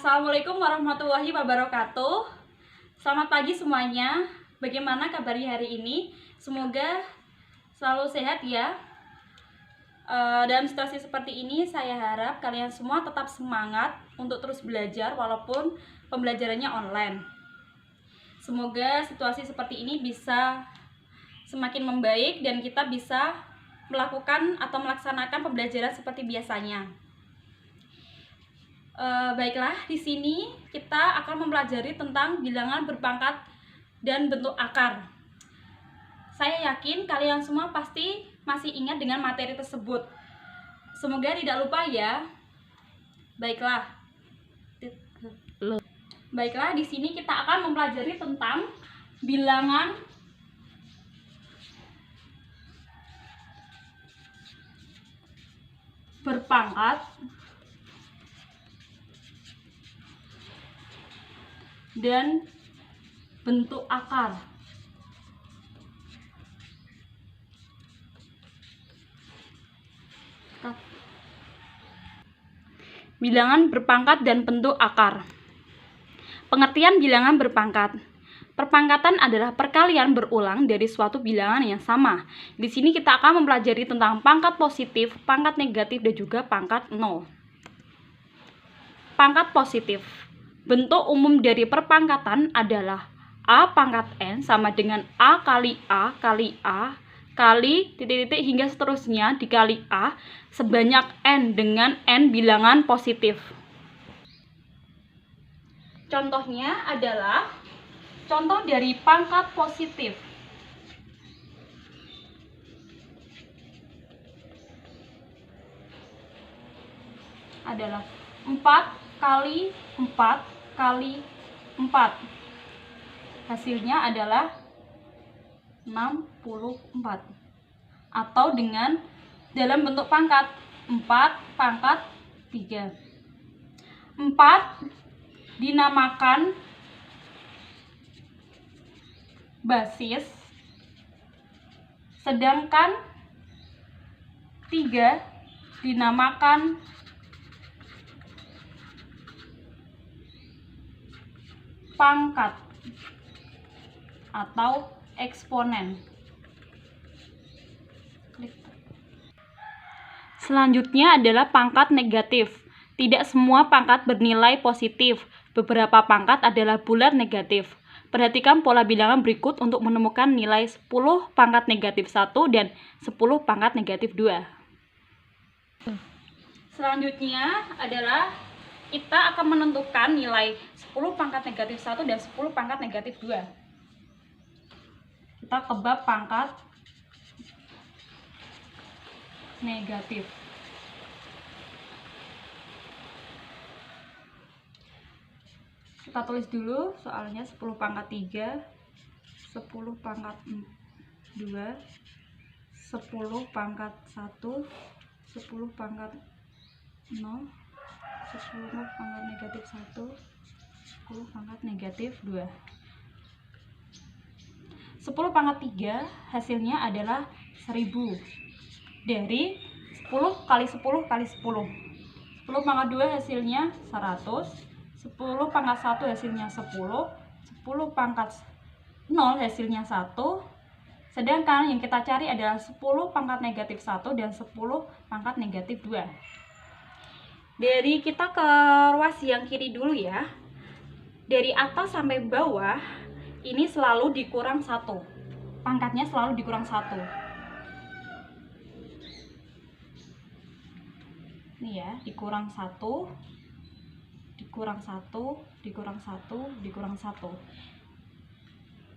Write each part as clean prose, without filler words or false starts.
Assalamualaikum warahmatullahi wabarakatuh. Selamat pagi semuanya. Bagaimana kabarnya hari ini? Semoga selalu sehat ya. Dalam situasi seperti ini, saya harap kalian semua tetap semangat untuk terus belajar walaupun pembelajarannya online. Semoga situasi seperti ini bisa semakin membaik dan kita bisa melakukan atau melaksanakan pembelajaran seperti biasanya. Baiklah, di sini kita akan mempelajari tentang bilangan berpangkat dan bentuk akar. Saya yakin kalian semua pasti masih ingat dengan materi tersebut. Semoga tidak lupa ya. Baiklah, di sini kita akan mempelajari tentang bilangan berpangkat dan bentuk akar. Bilangan berpangkat dan bentuk akar. Pengertian bilangan berpangkat. Perpangkatan adalah perkalian berulang dari suatu bilangan yang sama. Di sini kita akan mempelajari tentang pangkat positif, pangkat negatif, dan juga pangkat nol. Pangkat positif. Bentuk umum dari perpangkatan adalah A pangkat N sama dengan A kali A kali titik-titik hingga seterusnya dikali A sebanyak N dengan N bilangan positif. Contohnya adalah contoh dari pangkat positif. Adalah 4 kali 4 kali 4. Hasilnya adalah 64. Atau dengan dalam bentuk pangkat 4 pangkat 3. 4 dinamakan basis, sedangkan 3 dinamakan pangkat atau eksponen. Selanjutnya adalah pangkat negatif. Tidak semua pangkat bernilai positif. Beberapa pangkat adalah bulat negatif. Perhatikan pola bilangan berikut untuk menemukan nilai 10 pangkat negatif 1 dan 10 pangkat negatif 2. Selanjutnya adalah kita akan menentukan nilai 10 pangkat negatif 1 dan 10 pangkat negatif 2. Kita kebab pangkat negatif. Kita tulis dulu soalnya 10 pangkat 3, 10 pangkat 2, 10 pangkat 1, 10 pangkat 0, 10 pangkat negatif 1, 10 pangkat negatif 2. 10 pangkat 3 hasilnya adalah 1000 dari 10 kali 10 kali 10. 10 pangkat 2 hasilnya 100, 10 pangkat 1 hasilnya 10, 10 pangkat 0 hasilnya 1, sedangkan yang kita cari adalah 10 pangkat negatif 1 dan 10 pangkat negatif 2. Dari kita ke ruas yang kiri dulu ya. Dari atas sampai bawah ini selalu dikurang 1. Pangkatnya selalu dikurang 1. Ini ya, dikurang 1, dikurang 1, dikurang 1, dikurang 1.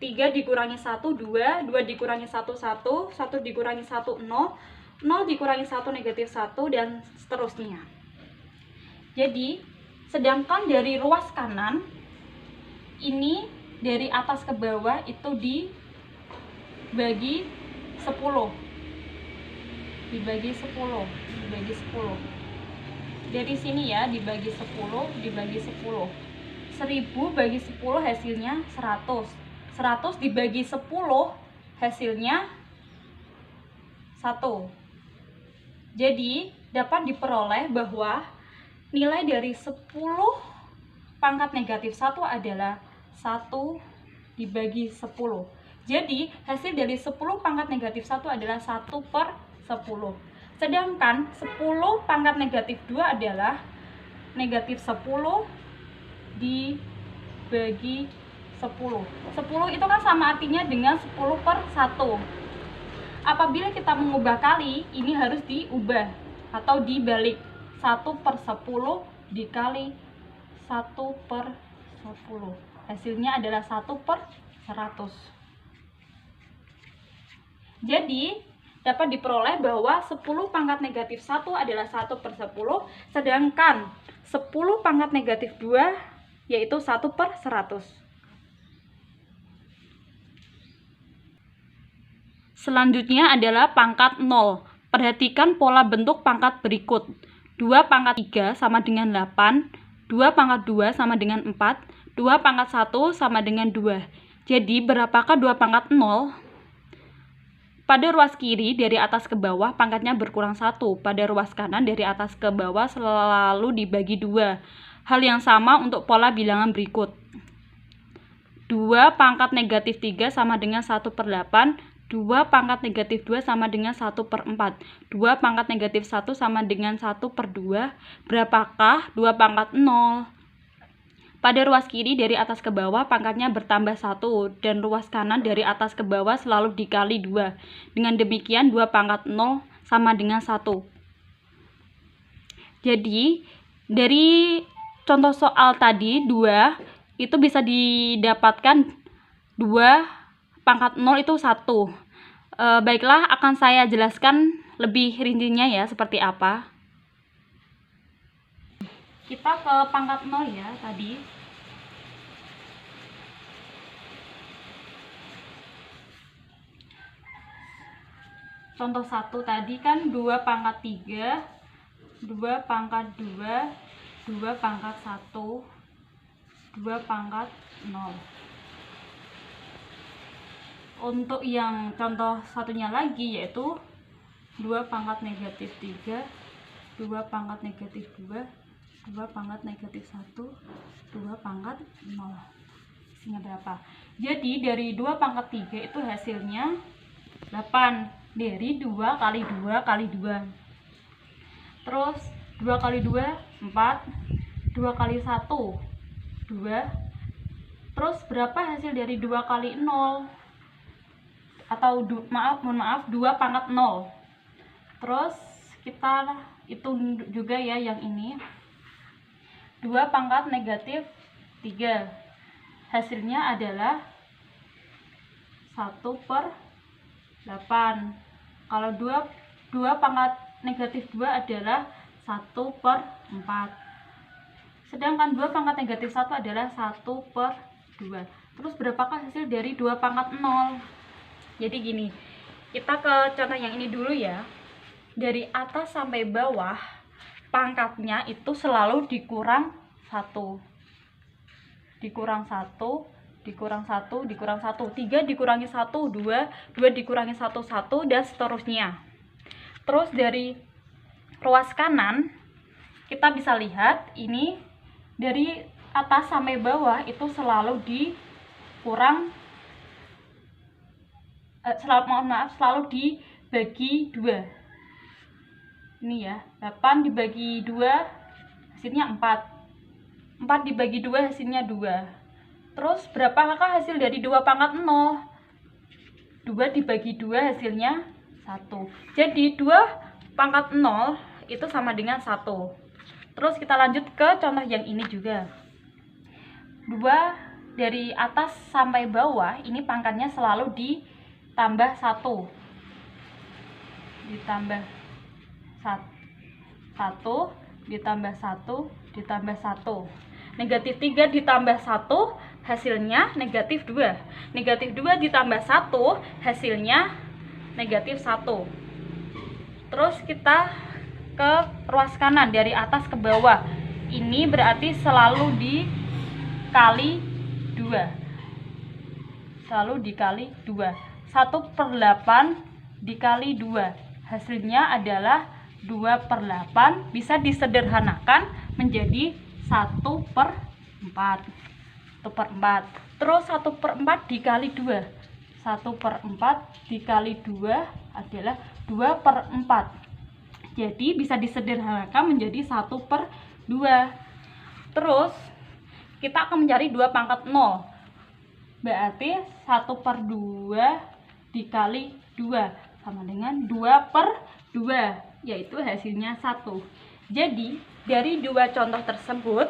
3 dikurangi 1, 2, 2 dikurangi 1, 1, 1 dikurangi 1, 0, 0 dikurangi 1, negatif 1, dan seterusnya. Jadi, sedangkan dari ruas kanan, ini dari atas ke bawah itu dibagi 10. Dibagi 10, dibagi 10. Dari sini ya, dibagi 10, dibagi 10. 1000 bagi 10 hasilnya 100. 100 dibagi 10 hasilnya 1. Jadi, dapat diperoleh bahwa nilai dari 10 pangkat negatif 1 adalah 1 dibagi 10. Jadi hasil dari 10 pangkat negatif 1 adalah 1/10. Sedangkan 10 pangkat negatif 2 adalah negatif 10 dibagi 10. 10 itu kan sama artinya dengan 10/1. Apabila kita mengubah kali, ini harus diubah atau dibalik. 1/10 dikali 1/10. Hasilnya adalah 1/100. Jadi dapat diperoleh bahwa 10 pangkat negatif 1 adalah 1/10, sedangkan 10 pangkat negatif 2 yaitu 1/100. Selanjutnya adalah pangkat 0. Perhatikan pola bentuk pangkat berikut. 2 pangkat 3 sama dengan 8, 2 pangkat 2 sama dengan 4, 2 pangkat 1 sama dengan 2. Jadi berapakah 2 pangkat 0? Pada ruas kiri dari atas ke bawah pangkatnya berkurang 1. Pada ruas kanan dari atas ke bawah selalu dibagi 2. Hal yang sama untuk pola bilangan berikut. 2 pangkat negatif 3 sama dengan 1/8. 2 pangkat negatif 2 sama dengan 1/4. 2 pangkat negatif 1 sama dengan 1/2. Berapakah 2 pangkat 0? Pada ruas kiri dari atas ke bawah pangkatnya bertambah 1 dan ruas kanan dari atas ke bawah selalu dikali 2. Dengan demikian 2 pangkat 0 sama dengan 1. Jadi dari contoh soal tadi 2 itu bisa didapatkan 2 pangkat 0 itu 1. Baiklah, akan saya jelaskan lebih rincinya ya seperti apa. Kita ke pangkat 0 ya tadi. Contoh 1 tadi kan 2 pangkat 3, 2 pangkat 2, 2 pangkat 1, 2 pangkat 0. Untuk yang contoh satunya lagi yaitu 2 pangkat negatif 3, 2 pangkat negatif 2, 2 pangkat negatif 1, 2 pangkat 0. Hasilnya berapa? Jadi dari 2 pangkat 3 itu hasilnya 8. Dari 2 kali 2 kali 2. Terus 2 kali 2, 4. 2 kali 1, 2. Terus berapa hasil dari 2 kali 0? Atau mohon maaf 2 pangkat 0. Terus kita hitung juga ya yang ini. 2 pangkat negatif 3. Hasilnya adalah 1/8. Kalau 2 pangkat negatif 2 adalah 1/4. Sedangkan 2 pangkat negatif 1 adalah 1/2. Terus berapakah hasil dari 2 pangkat 0? Jadi gini, kita ke contoh yang ini dulu ya. Dari atas sampai bawah pangkatnya itu selalu dikurang 1. Dikurang 1, dikurang 1, dikurang 1. 3 dikurangi 1, 2, 2 dikurangi 1, 1, dan seterusnya. Terus dari ruas kanan, kita bisa lihat ini dari atas sampai bawah itu selalu dikurang, selalu dibagi 2. Ini ya, 8 dibagi 2 hasilnya 4. 4 dibagi 2 hasilnya 2. Terus berapakah hasil dari 2 pangkat 0? 2 dibagi 2 hasilnya 1. Jadi 2 pangkat 0 itu sama dengan 1. Terus kita lanjut ke contoh yang ini juga. 2 dari atas sampai bawah ini pangkatnya selalu ditambah 1. Ditambah 1, ditambah 1, ditambah 1. Negatif 3 ditambah 1 hasilnya negatif 2. Negatif 2 ditambah 1 hasilnya negatif 1. Terus kita ke ruas kanan dari atas ke bawah. Ini berarti selalu dikali 2. Selalu dikali 2. 1/8 dikali 2. Hasilnya adalah 2/8. Bisa disederhanakan menjadi 1/8. 4. 1/4. Terus 1/4 dikali 2. 1/4 dikali 2 adalah 2/4. Jadi bisa disederhanakan menjadi 1/2. Terus kita akan mencari 2 pangkat 0. Berarti 1/2 dikali 2 sama dengan 2/2, yaitu hasilnya 1. Jadi dari dua contoh tersebut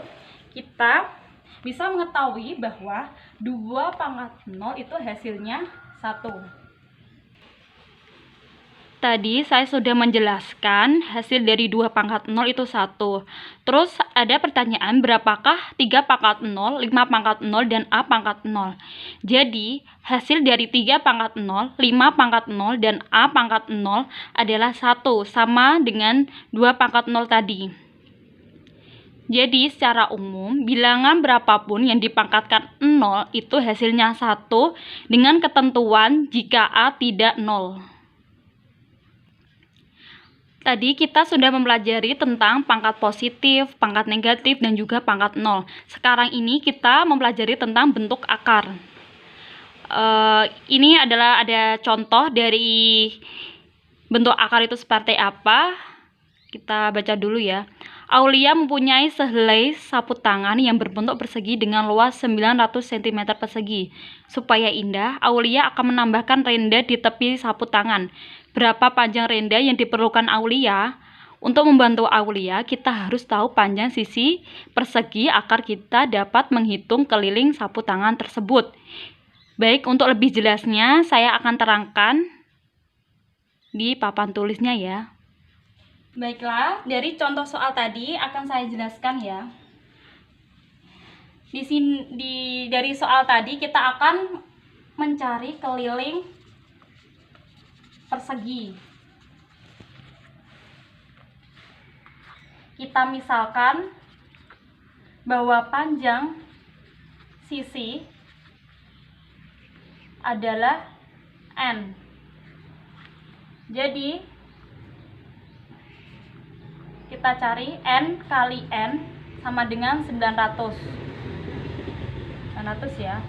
kita bisa mengetahui bahwa 2 pangkat 0 itu hasilnya 1. Tadi saya sudah menjelaskan hasil dari 2 pangkat 0 itu 1. Terus ada pertanyaan, berapakah 3 pangkat 0, 5 pangkat 0, dan A pangkat 0? Jadi hasil dari 3 pangkat 0, 5 pangkat 0, dan A pangkat 0 adalah 1, sama dengan 2 pangkat 0 tadi. Jadi secara umum bilangan berapapun yang dipangkatkan 0 itu hasilnya 1 dengan ketentuan jika A tidak 0. Tadi kita sudah mempelajari tentang pangkat positif, pangkat negatif, dan juga pangkat 0. Sekarang ini kita mempelajari tentang bentuk akar. Ini adalah ada contoh dari bentuk akar itu seperti apa. Kita baca dulu ya. Aulia mempunyai sehelai sapu tangan yang berbentuk persegi dengan luas 900 cm persegi. Supaya indah, Aulia akan menambahkan renda di tepi sapu tangan. Berapa panjang renda yang diperlukan Aulia? Untuk membantu Aulia, kita harus tahu panjang sisi persegi agar kita dapat menghitung keliling sapu tangan tersebut. Baik, untuk lebih jelasnya saya akan terangkan di papan tulisnya ya. Baiklah, dari contoh soal tadi akan saya jelaskan ya. Dari soal tadi kita akan mencari keliling persegi. Kita misalkan bahwa panjang sisi adalah N. Jadi kita cari N kali N sama dengan 900 ya.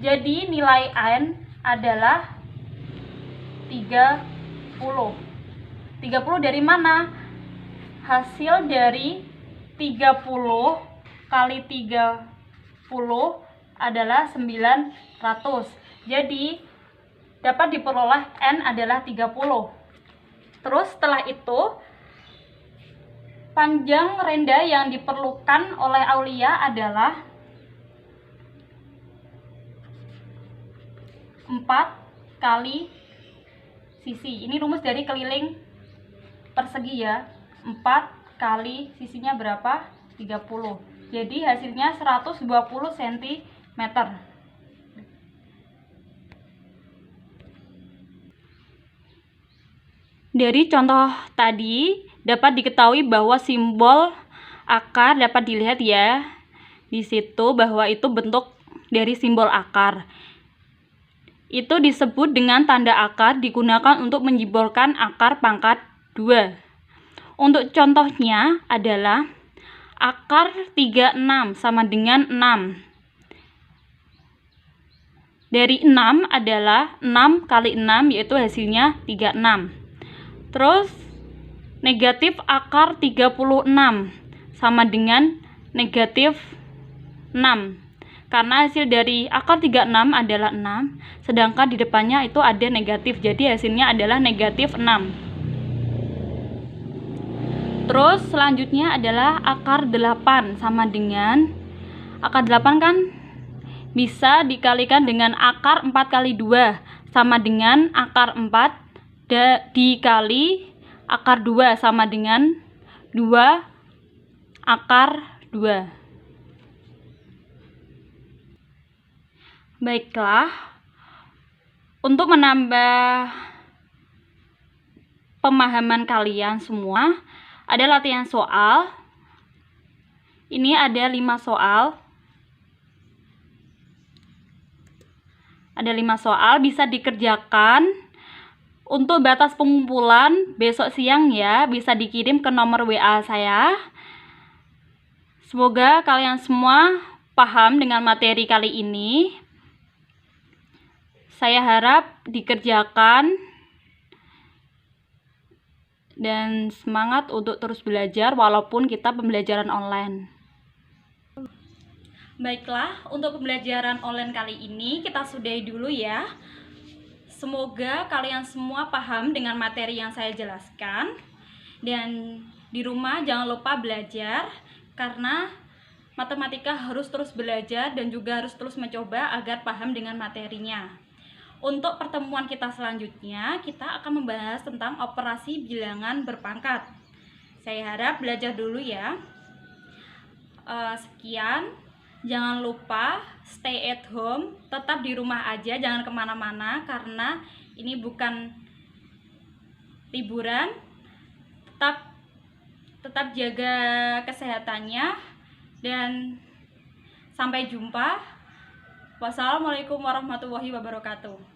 Jadi nilai N adalah 30. 30 dari mana? Hasil dari 30 kali 30 adalah 900. Jadi dapat diperoleh N adalah 30. Terus setelah itu panjang renda yang diperlukan oleh Aulia adalah 4 kali sisi. Ini rumus dari keliling persegi ya. 4 kali sisinya berapa? 30. Jadi hasilnya 120 cm. Dari contoh tadi dapat diketahui bahwa simbol akar dapat dilihat ya di situ, bahwa itu bentuk dari simbol akar. Itu disebut dengan tanda akar, digunakan untuk menyimbolkan akar pangkat 2. Untuk contohnya adalah akar 36 sama dengan 6. Dari 6 adalah 6 kali 6, yaitu hasilnya 36. Terus negatif akar 36 sama dengan negatif 6. Karena hasil dari akar 36 adalah 6, sedangkan di depannya itu ada negatif, jadi hasilnya adalah negatif 6. Terus selanjutnya adalah akar 8 sama dengan, akar 8 kan bisa dikalikan dengan akar 4 kali 2 sama dengan akar 4 dikali akar 2 sama dengan 2 akar 2. Baiklah, untuk menambah pemahaman kalian semua, ada latihan soal. Ini ada 5 soal. Ada 5 soal, bisa dikerjakan. Untuk batas pengumpulan besok siang ya, bisa dikirim ke nomor WA saya. Semoga kalian semua paham dengan materi kali ini. Saya harap dikerjakan dan semangat untuk terus belajar walaupun kita pembelajaran online. Baiklah, untuk pembelajaran online kali ini kita sudahi dulu ya. Semoga kalian semua paham dengan materi yang saya jelaskan. Dan di rumah jangan lupa belajar, karena matematika harus terus belajar dan juga harus terus mencoba agar paham dengan materinya. Untuk pertemuan kita selanjutnya, kita akan membahas tentang operasi bilangan berpangkat. Saya harap belajar dulu ya. Sekian, jangan lupa stay at home, tetap di rumah aja, jangan kemana-mana karena ini bukan liburan. Tetap jaga kesehatannya dan sampai jumpa. Wassalamualaikum warahmatullahi wabarakatuh.